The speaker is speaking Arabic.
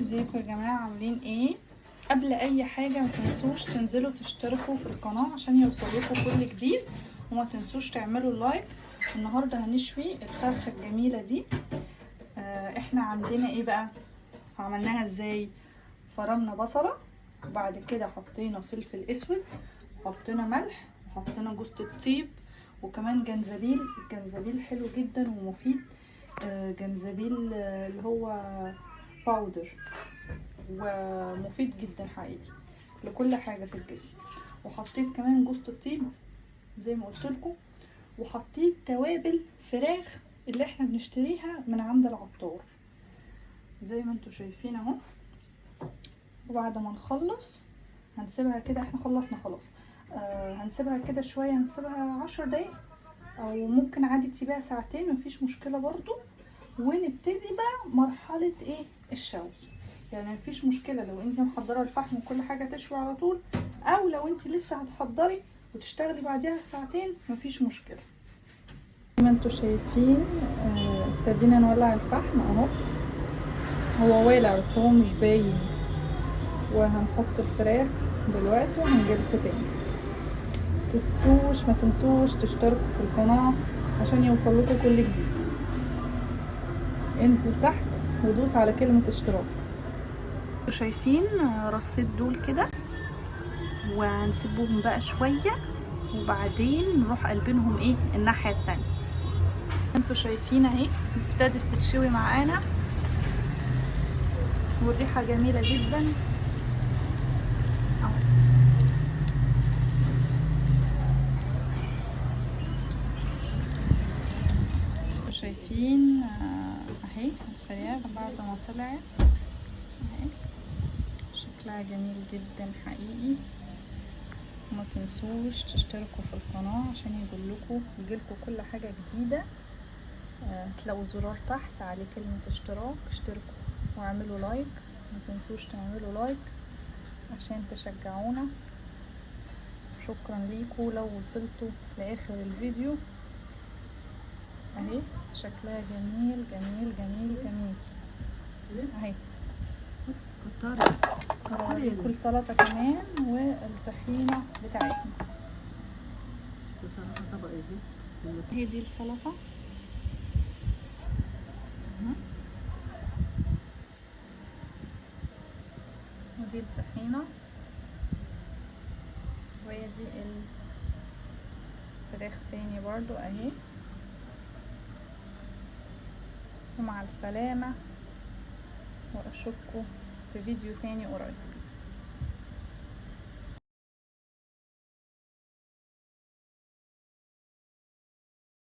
ازيكم يا جماعه؟ عاملين ايه؟ قبل اي حاجه ما تنسوش تنزلوا تشتركوا في القناه عشان يوصلكم كل جديد، وما تنسوش تعملوا لايك. النهارده هنشوي الفرخه الجميله دي. احنا عندنا ايه بقى؟ عملناها ازاي؟ فرمنا بصله، وبعد كده حطينا فلفل اسود، وحطينا ملح، وحطينا جوز الطيب، وكمان جنزبيل. الجنزبيل حلو جدا ومفيد. جنزبيل اللي هو باودر، ومفيد جدا حقيقي لكل حاجه في الجسم. وحطيت كمان جوز الطيب زي ما قلت لكم، وحطيت توابل فراخ اللي احنا بنشتريها من عند العطار زي ما انتوا شايفين اهو. وبعد ما نخلص هنسيبها كده، احنا خلصنا خلاص. هنسيبها كده شويه، هنسيبها 10 دقايق او ممكن عادي تسيبها ساعتين، مفيش مشكله برضو. ونبتدي بقى مرحله ايه؟ الشوي. يعني مفيش مشكله لو انت محضره الفحم وكل حاجه تشوي على طول، او لو انت لسه هتحضري وتشتغلي بعديها ساعتين مفيش مشكله. زي ما انتوا شايفين ابتدينا نولع الفحم اهو. هو والع بس هو مش باين. وهنحط الفراخ دلوقتي وهنجيلكوا تاني. ما تنسوش تشتركوا في القناه عشان يوصلكوا كل جديد. انزل تحت ودوس على كلمه اشتراك. شايفين رصيت دول كده، وهنسيبهم بقى شويه وبعدين نروح قلبينهم ايه الناحيه التانية. انتوا شايفين اهي ابتدت تتشوي معانا، والريحه جميله جدا اهو. شايفين اهي الفراخ بعد ما طلعت اهي، شكلها جميل جدا حقيقي. وما تنسوش تشتركوا في القناة عشان يجيلكوا كل حاجة جديدة. هتلاقوا زرار تحت عليه كلمة اشتراك، اشتركوا واعملوا لايك. ما تنسوش تعملوا لايك عشان تشجعونا. شكرا ليكوا لو وصلتوا لاخر الفيديو. اهي شكلها جميل جميل جميل جميل اهي. كتري كل سلطة كمان والطحينة بتاعتنا. هي دي السلطة ودي الطحينة، وهي دي الفراخ تاني برضو اهي. ومع السلامة، واشوفكم في فيديو تاني قريب.